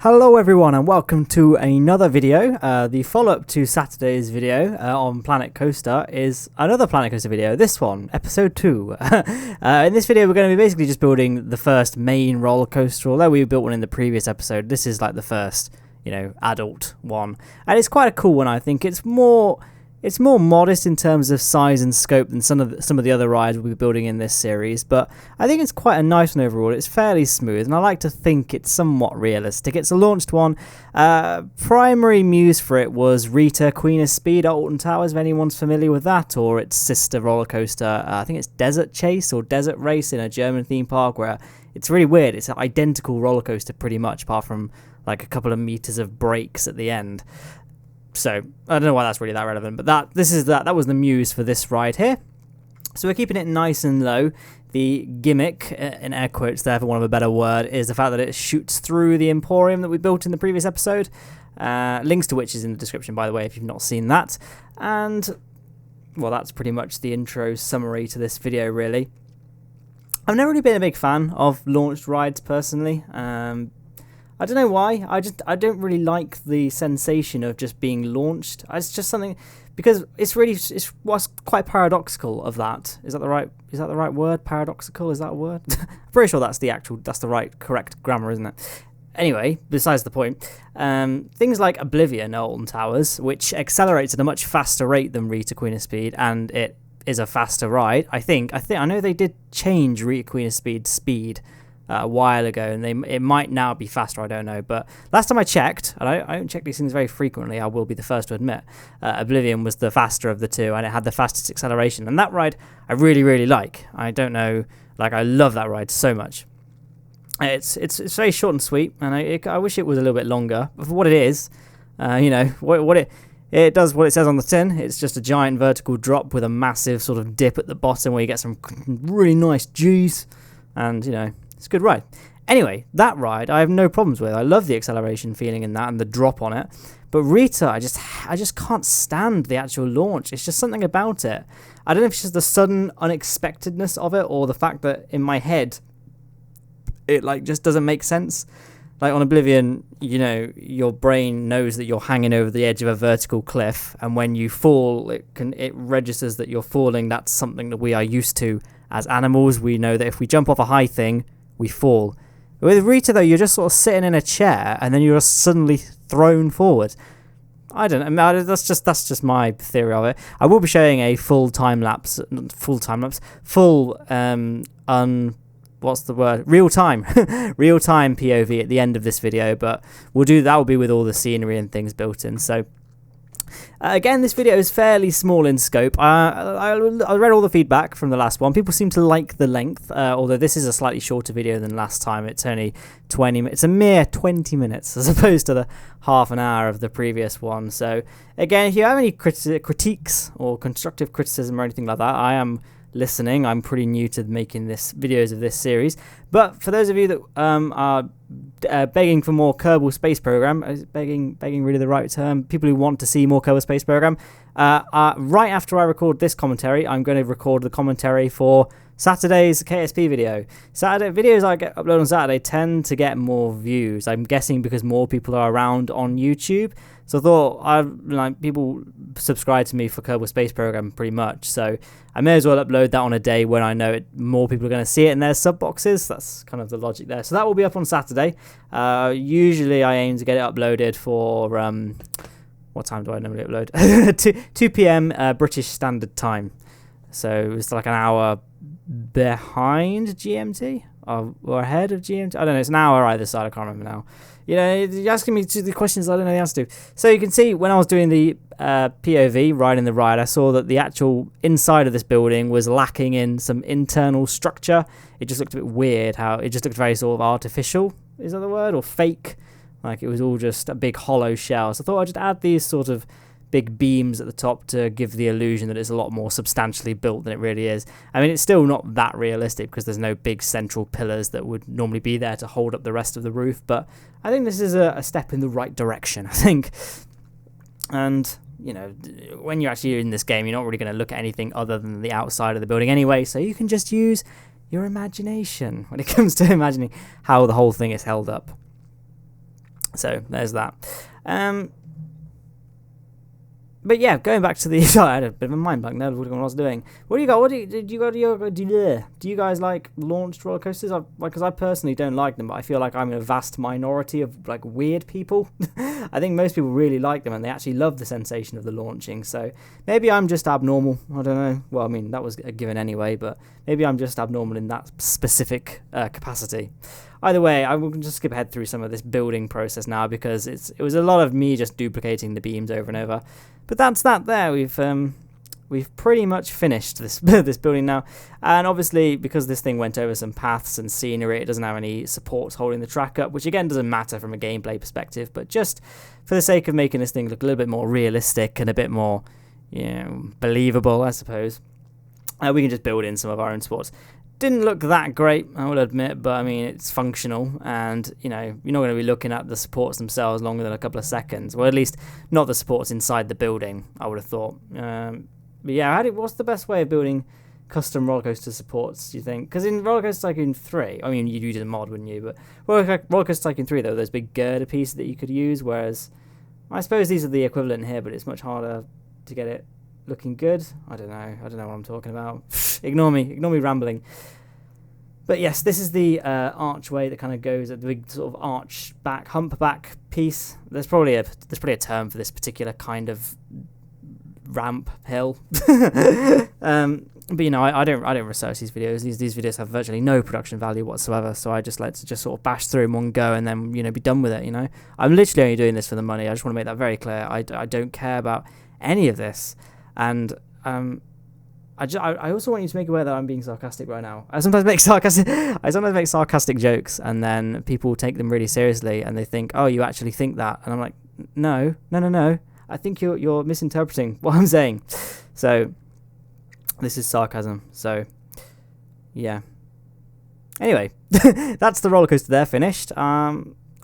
Hello everyone and welcome to another video. The follow-up to Saturday's video on Planet Coaster is another Planet Coaster video, this one, episode 2. In this video we're going to be basically just building the first main roller coaster, although we built one in the previous episode. This is like the first, adult one. And it's quite a cool one, I think. It's more modest in terms of size and scope than some of the other rides we'll be building in this series, but I think it's quite a nice one overall. It's fairly smooth, and I like to think it's somewhat realistic. It's a launched one. Primary muse for it was Rita, Queen of Speed at Alton Towers, if anyone's familiar with that, or its sister roller coaster. I think it's Desert Chase or Desert Race in a German theme park, where it's really weird. It's an identical roller coaster pretty much, apart from like a couple of meters of brakes at the end. So I don't know why that's really that relevant, but that was the muse for this ride here. So we're keeping it nice and low. The gimmick, in air quotes there for want of a better word, is the fact that it shoots through the Emporium that we built in the previous episode. Links to which is in the description, by the way, if you've not seen that. And well, that's pretty much the intro summary to this video, really. I've never really been a big fan of launched rides personally. I don't know why. I don't really like the sensation of just being launched. It's just something, because it's what's quite paradoxical of that. Is that the right word? Paradoxical, is that a word? I'm pretty sure that's the right correct grammar, isn't it? Anyway, besides the point, things like Oblivion at Alton Towers, which accelerates at a much faster rate than Rita Queen of Speed, and it is a faster ride. I know they did change Rita Queen of Speed's speed a while ago, and it might now be faster, I don't know, but last time I checked, and I don't check these things very frequently, I will be the first to admit, Oblivion was the faster of the two, and it had the fastest acceleration, and that ride I really, really like. I don't know, I love that ride so much. It's very short and sweet, and I wish it was a little bit longer, but for what it is, it does what it says on the tin. It's just a giant vertical drop with a massive sort of dip at the bottom where you get some really nice G's, and it's a good ride. Anyway, that ride I have no problems with. I love the acceleration feeling in that and the drop on it. But Rita, I just can't stand the actual launch. It's just something about it. I don't know if it's just the sudden unexpectedness of it, or the fact that in my head it just doesn't make sense. Like on Oblivion, your brain knows that you're hanging over the edge of a vertical cliff, and when you fall, it registers that you're falling. That's something that we are used to as animals. We know that if we jump off a high thing, we fall. With Rita, though, you're just sort of sitting in a chair, and then you're just suddenly thrown forward. I don't know. That's just my theory of it. I will be showing a full real-time POV at the end of this video, but that will be with all the scenery and things built in. So again, this video is fairly small in scope. I read all the feedback from the last one. People seem to like the length, although this is a slightly shorter video than last time. It's only 20 minutes. It's a mere 20 minutes as opposed to the half an hour of the previous one. So again, if you have any critiques or constructive criticism or anything like that, I am listening. I'm pretty new to making videos of this series, but for those of you that are begging for more Kerbal Space Program, is begging really the right term? People who want to see more Kerbal Space Program, right after I record this commentary, I'm going to record the commentary for Saturday's KSP video. Videos I get uploaded on Saturday tend to get more views. I'm guessing because more people are around on YouTube. So I thought people subscribe to me for Kerbal Space Program pretty much. So I may as well upload that on a day when I know more people are going to see it in their sub boxes. That's kind of the logic there. So that will be up on Saturday. Usually I aim to get it uploaded for what time do I normally upload? 2 p.m. British Standard Time. So it's like an hour behind GMT or ahead of GMT. I don't know. It's an hour either side. I can't remember now. You're asking me the questions I don't know the answer to. So you can see when I was doing the POV, riding the ride, I saw that the actual inside of this building was lacking in some internal structure. It just looked a bit weird. It just looked very sort of artificial, is that the word? Or fake. Like it was all just a big hollow shell. So I thought I'd just add these sort of big beams at the top to give the illusion that it's a lot more substantially built than it really is. I mean, it's still not that realistic because there's no big central pillars that would normally be there to hold up the rest of the roof, but I think this is a step in the right direction, I think. And when you're actually in this game, you're not really going to look at anything other than the outside of the building anyway, so you can just use your imagination when it comes to imagining how the whole thing is held up. So there's that. But yeah, going back to the, I had a bit of a mind blank now. What I was doing. What do you got? Do you guys like launched roller coasters? Because I personally don't like them, but I feel like I'm in a vast minority of like weird people. I think most people really like them, and they actually love the sensation of the launching. So maybe I'm just abnormal. I don't know. Well, I mean that was a given anyway, but maybe I'm just abnormal in that specific capacity. Either way, I will just skip ahead through some of this building process now because it was a lot of me just duplicating the beams over and over. But that's that there. We've pretty much finished this this building now. And obviously, because this thing went over some paths and scenery, it doesn't have any supports holding the track up, which again doesn't matter from a gameplay perspective, but just for the sake of making this thing look a little bit more realistic and a bit more, believable, I suppose, we can just build in some of our own supports. Didn't look that great, I will admit, but I mean, it's functional, and you're not going to be looking at the supports themselves longer than a couple of seconds, or at least not the supports inside the building, I would have thought. But yeah, what's the best way of building custom roller coaster supports, do you think? Because in Roller Coaster Tycoon 3, I mean, you'd use a mod, wouldn't you? But Roller Coaster Tycoon 3, though, there's big girder pieces that you could use, whereas I suppose these are the equivalent here, but it's much harder to get it looking good. I don't know what I'm talking about. Ignore me rambling. But yes, this is the archway that kind of goes at the big sort of humpback piece. There's probably a term for this particular kind of ramp hill. But I don't research these videos. These videos have virtually no production value whatsoever. So I just like to just sort of bash through in one go and then be done with it. I'm literally only doing this for the money. I just want to make that very clear. I don't care about any of this. And I also want you to make aware that I'm being sarcastic right now. I sometimes make sarcastic jokes, and then people take them really seriously, and they think, "Oh, you actually think that?" And I'm like, "No. I think you're misinterpreting what I'm saying." So this is sarcasm. So yeah. Anyway, that's the roller coaster there finished. I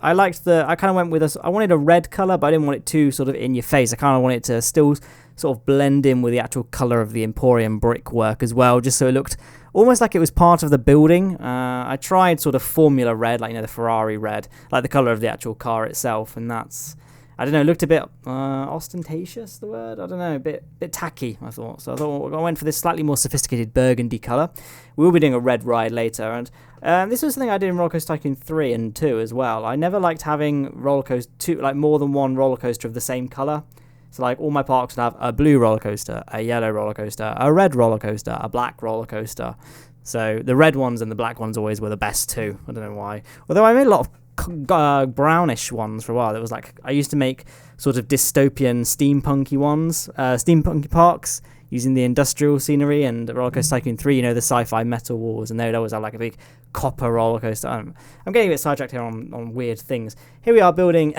kind of went with I wanted a red color, but I didn't want it too sort of in your face. I kind of wanted it to still sort of blend in with the actual color of the Emporium brickwork as well, just so it looked almost like it was part of the building. I tried sort of Formula Red, like the Ferrari red, like the color of the actual car itself, and that's, I don't know, it looked a bit ostentatious, the word? I don't know, a bit tacky, I thought. So I went for this slightly more sophisticated burgundy color. We will be doing a red ride later, and this was something I did in Roller Coaster Tycoon 3 and 2 as well. I never liked having more than one roller coaster of the same color. So like all my parks would have a blue roller coaster, a yellow roller coaster, a red roller coaster, a black roller coaster. So the red ones and the black ones always were the best too. I don't know why. Although I made a lot of brownish ones for a while. That was like, I used to make sort of dystopian steampunky ones, steampunky parks using the industrial scenery, and Roller Coaster Tycoon 3, the sci-fi metal walls, and they would always have like a big copper roller coaster. I'm getting a bit sidetracked here on weird things. Here we are building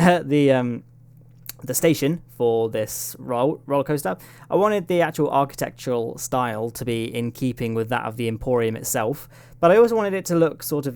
the station for this roller coaster. I wanted the actual architectural style to be in keeping with that of the Emporium itself, but I also wanted it to look sort of,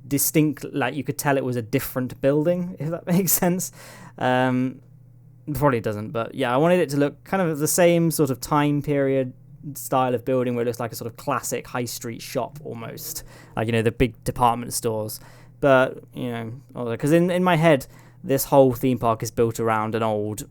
distinct, like you could tell it was a different building, if that makes sense. Probably doesn't, but yeah, I wanted it to look kind of the same sort of time period style of building where it looks like a sort of classic high street shop almost, like the big department stores. But because in my head, this whole theme park is built around an old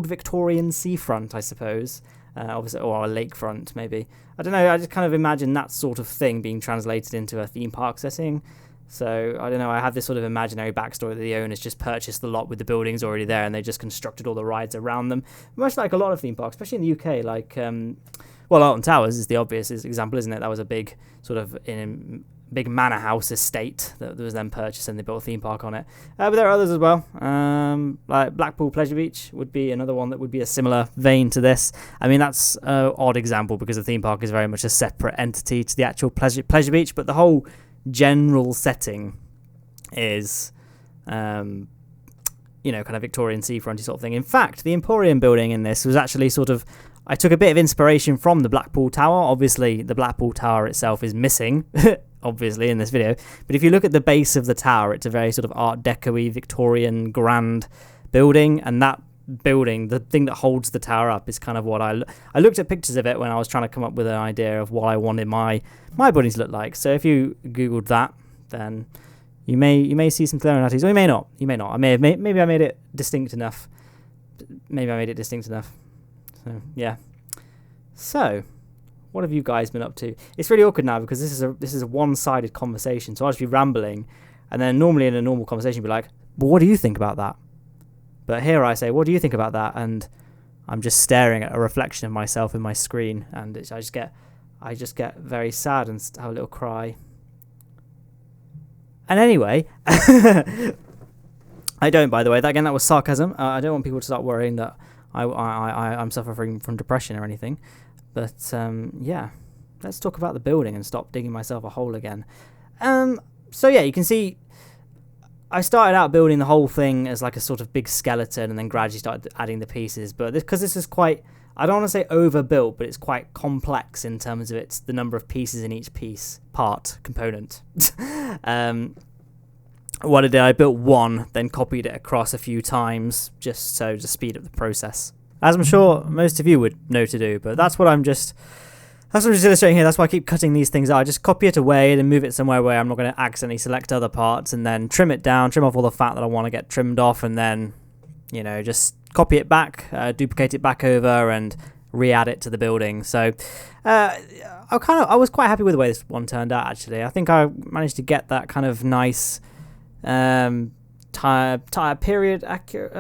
Victorian seafront, I suppose, obviously, or a lakefront maybe. I don't know. I just kind of imagine that sort of thing being translated into a theme park setting. So I don't know. I have this sort of imaginary backstory that the owners just purchased the lot with the buildings already there, and they just constructed all the rides around them. Much like a lot of theme parks, especially in the UK, like Alton Towers is the obvious example, isn't it? That was a big sort of big manor house estate that was then purchased, and they built a theme park on it. But there are others as well. Like Blackpool Pleasure Beach would be another one that would be a similar vein to this. I mean, that's an odd example because the theme park is very much a separate entity to the actual Pleasure Beach, but the whole general setting is kind of Victorian seafronty sort of thing. In fact, the Emporium building in this was actually sort of, I took a bit of inspiration from the Blackpool Tower. Obviously, the Blackpool Tower itself is missing, obviously, in this video. But if you look at the base of the tower, it's a very sort of Art Deco-y, Victorian, grand building. And that building, the thing that holds the tower up, is kind of what I looked at pictures of it when I was trying to come up with an idea of what I wanted my building to look like. So if you Googled that, then You may see some glaring anatomies, or you may not. Maybe I made it distinct enough. So yeah. So, what have you guys been up to? It's really awkward now because this is a one-sided conversation. So I'll just be rambling, and then normally in a normal conversation, be like, "But what do you think about that?" But here I say, "What do you think about that?" And I'm just staring at a reflection of myself in my screen, and I just get very sad and have a little cry. And anyway, I don't, by the way. That was sarcasm. I don't want people to start worrying that I'm suffering from depression or anything. But yeah, let's talk about the building and stop digging myself a hole again. So yeah, you can see I started out building the whole thing as like a sort of big skeleton, and then gradually started adding the pieces. But because this is quite, I don't want to say overbuilt, but it's quite complex in terms of the number of pieces in each component. What I did, I built one, then copied it across a few times, just to speed up the process. As I'm sure most of you would know to do, but that's what I'm just illustrating here. That's why I keep cutting these things out. I just copy it away, then move it somewhere where I'm not going to accidentally select other parts, and then trim it down, trim off all the fat that I want to get trimmed off, and then, just copy it back, duplicate it back over, and re-add it to the building. So I was quite happy with the way this one turned out, actually. I think I managed to get that kind of nice period accurate.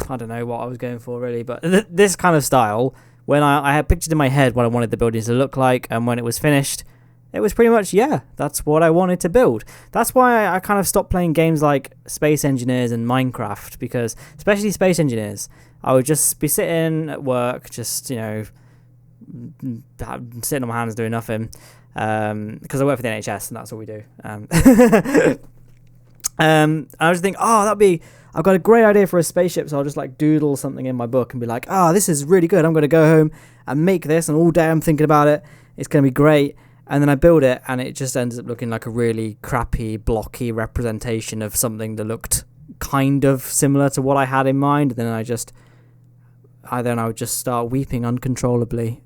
I don't know what I was going for really, but this kind of style, when I had pictured in my head what I wanted the buildings to look like, and when it was finished, it was pretty much, yeah, that's what I wanted to build. That's why I kind of stopped playing games like Space Engineers and Minecraft, because especially Space Engineers, I would just be sitting at work, just, sitting on my hands doing nothing, because I work for the NHS and that's all we do. I was thinking, I've got a great idea for a spaceship, so I'll just like doodle something in my book and be like, this is really good. I'm going to go home and make this, and all day I'm thinking about it. It's going to be great. And then I build it, and it just ends up looking like a really crappy, blocky representation of something that looked kind of similar to what I had in mind. And then I would just start weeping uncontrollably.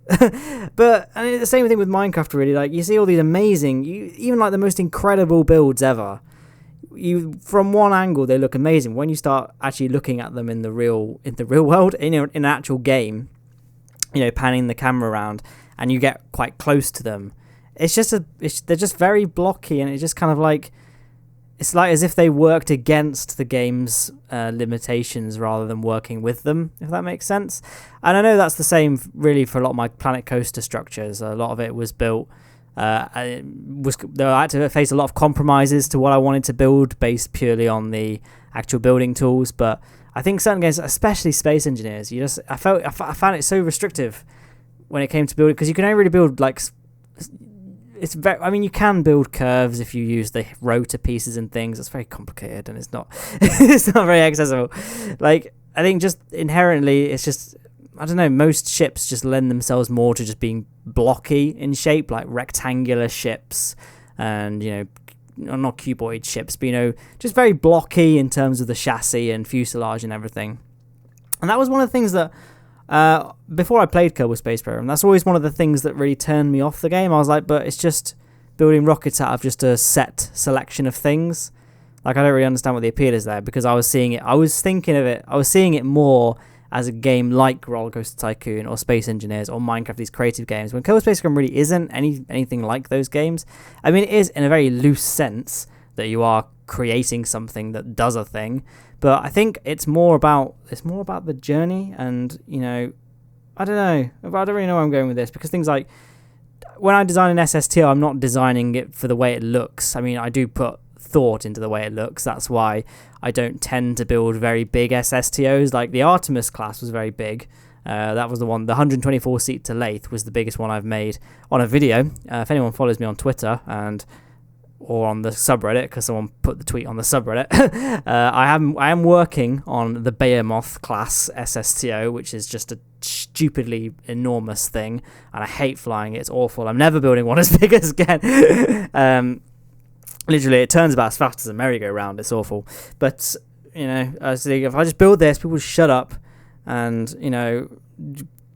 But the same thing with Minecraft, really. Like, you see all these amazing, even like the most incredible builds ever. From one angle they look amazing. When you start actually looking at them in the real world, in an actual game, panning the camera around, and you get quite close to them, they're just very blocky, and it's just kind of like, it's like as if they worked against the game's limitations rather than working with them, if that makes sense. And I know that's the same really for a lot of my Planet Coaster structures. A lot of it was built. I had to face a lot of compromises to what I wanted to build based purely on the actual building tools. But I think certain games, especially Space Engineers, I found it so restrictive when it came to building, because you can only really build like, you can build curves if you use the rotor pieces and things. It's very complicated, and it's not it's not very accessible. Like, I think just inherently, it's just, I don't know, most ships just lend themselves more to just being blocky in shape, like rectangular ships, and not cuboid ships, but just very blocky in terms of the chassis and fuselage and everything. And that was one of the things that before I played Kerbal Space Program, that's always one of the things that really turned me off the game. I was like, but it's just building rockets out of just a set selection of things. Like, I don't really understand what the appeal is there, because I was seeing it more as a game like Roller Coaster Tycoon or Space Engineers or Minecraft, these creative games, when Kerbal Space Program really isn't anything like those games. I mean, it is in a very loose sense that you are creating something that does a thing, but I think it's more about the journey. And I don't know, I don't really know where I'm going with this, because things like, when I design an SSTO, I'm not designing it for the way it looks. I mean, I do put thought into the way it looks. That's why I don't tend to build very big SSTOs. Like the Artemis class was very big. That was the one, the 124 seat to Lathe was the biggest one I've made on a video. If anyone follows me on Twitter or on the subreddit, because someone put the tweet on the subreddit, I am working on the Behemoth class SSTO, which is just a stupidly enormous thing, and I hate flying it. It's awful. I'm never building one as big as again. Literally, it turns about as fast as a merry-go-round. It's awful. But, I was thinking, if I just build this, people shut up. And,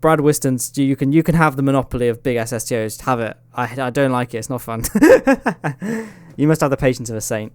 Brad Wiston's, you can have the monopoly of big SSTOs. Have it. I don't like it. It's not fun. You must have the patience of a saint.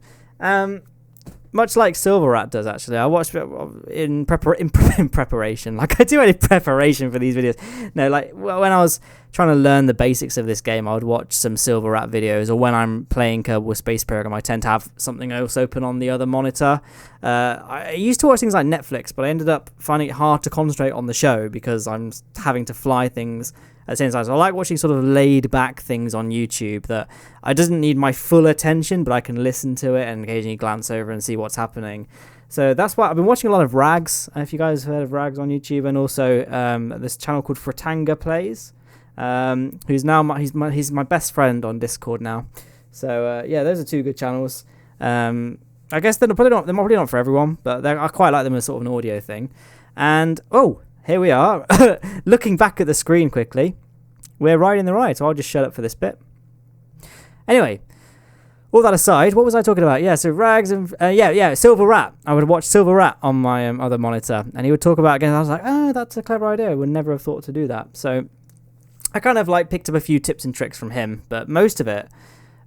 Much like Silver Rat does, actually. I watched it in preparation. Like, I do any preparation for these videos. No, like, when I was trying to learn the basics of this game, I would watch some Silver Rat videos, or when I'm playing Kerbal Space Program, I tend to have something else open on the other monitor. I used to watch things like Netflix, but I ended up finding it hard to concentrate on the show because I'm having to fly things at the same time. So I like watching sort of laid back things on YouTube that I doesn't need my full attention, but I can listen to it and occasionally glance over and see what's happening. So that's why I've been watching a lot of Rags, if you guys have heard of Rags on YouTube, and also this channel called Fratanga Plays, who's now he's my best friend on Discord now. So yeah, those are two good channels. I guess they're probably not for everyone, but I quite like them as sort of an audio thing. And here we are, looking back at the screen quickly. We're riding the ride, so I'll just shut up for this bit. Anyway, all that aside, what was I talking about? Yeah, so Rags and Silver Rat. I would watch Silver Rat on my other monitor, and he would talk about games. I was like, oh, that's a clever idea. I would never have thought to do that. So I kind of like picked up a few tips and tricks from him, but most of it,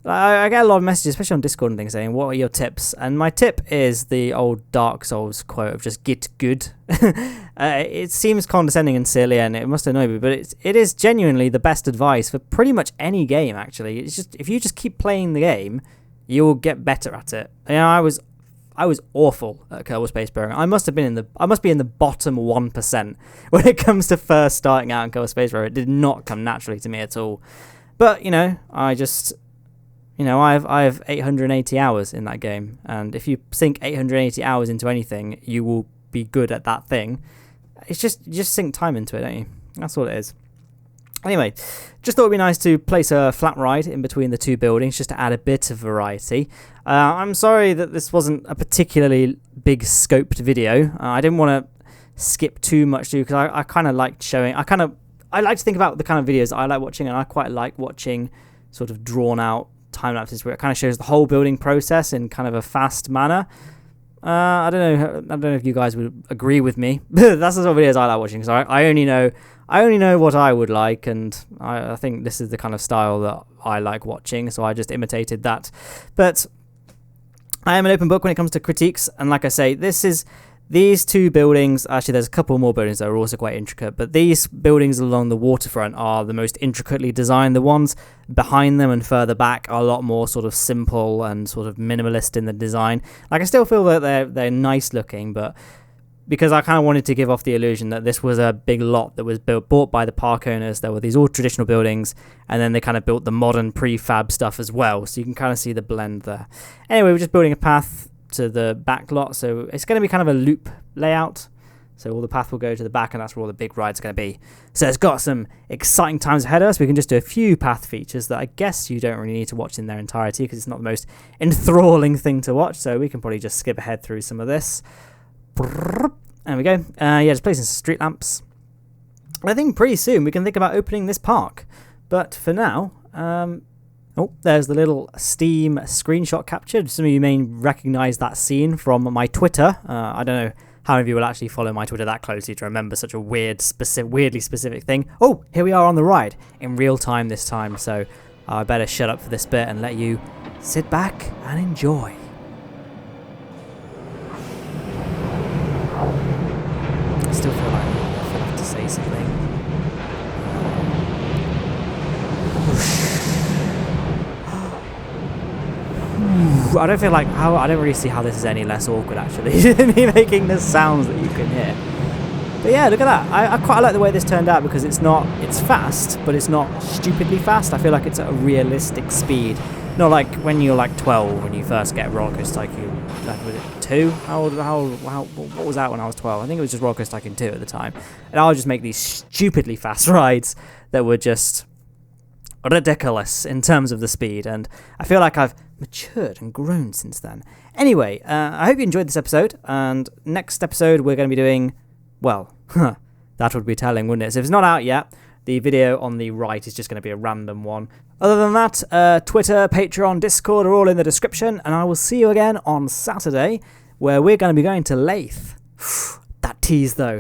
I get a lot of messages, especially on Discord and things, saying, what are your tips? And my tip is the old Dark Souls quote of just get good. It seems condescending and silly, and it must annoy me, but it is genuinely the best advice for pretty much any game, actually. It's just, if you just keep playing the game, you will get better at it. You know, I was awful at Kerbal Space Program. I must be in the bottom 1% when it comes to first starting out in Kerbal Space Program. It did not come naturally to me at all. But, you know, I have 880 hours in that game, and if you sink 880 hours into anything, you will be good at that thing. It's just, you just sink time into it, don't you? That's all it is. Anyway, just thought it'd be nice to place a flat ride in between the two buildings just to add a bit of variety. I'm sorry that this wasn't a particularly big scoped video. I didn't want to skip too much because I kind of liked showing. I like to think about the kind of videos I like watching, and I quite like watching sort of drawn out time lapses where it kind of shows the whole building process in kind of a fast manner. I don't know if you guys would agree with me, but that's the sort of videos I like watching. So I only know what I would like, and I think this is the kind of style that I like watching. So I just imitated that. But I am an open book when it comes to critiques, and like I say, these two buildings, actually there's a couple more buildings that are also quite intricate, but these buildings along the waterfront are the most intricately designed. The ones behind them and further back are a lot more sort of simple and sort of minimalist in the design. Like, I still feel that they're nice looking, but because I kind of wanted to give off the illusion that this was a big lot that was bought by the park owners. There were these all traditional buildings, and then they kind of built the modern prefab stuff as well, so you can kind of see the blend there. Anyway, we're just building a path to the back lot, so it's going to be kind of a loop layout, so all the path will go to the back, and that's where all the big rides are going to be. So it's got some exciting times ahead of us. We can just do a few path features that I guess you don't really need to watch in their entirety because it's not the most enthralling thing to watch, so we can probably just skip ahead through some of this. There we go. Just placing some street lamps. I think pretty soon we can think about opening this park, but for now, there's the little Steam screenshot captured. Some of you may recognize that scene from my Twitter. I don't know how many of you will actually follow my Twitter that closely to remember such a weirdly specific thing. Oh, here we are on the ride in real time this time, so I better shut up for this bit and let you sit back and enjoy. I still feel like I have to say something. I don't feel like I don't really see how this is any less awkward actually than me making the sounds that you can hear. But yeah, look at that. I quite like the way this turned out because it's fast, but it's not stupidly fast. I feel like it's at a realistic speed. Not like when you're like 12 when you first get Roller Coaster Tycoon. Was it 2? What was that when I was 12? I think it was just Roller Coaster Tycoon 2 at the time. And I would just make these stupidly fast rides that were just ridiculous in terms of the speed, and I feel like I've matured and grown since then. Anyway, I hope you enjoyed this episode, and next episode we're going to be doing, well, that would be telling, wouldn't it? So if it's not out yet, the video on the right is just going to be a random one. Other than that, Twitter, Patreon, Discord are all in the description, and I will see you again on Saturday, where we're going to be going to Lathe. That tease though.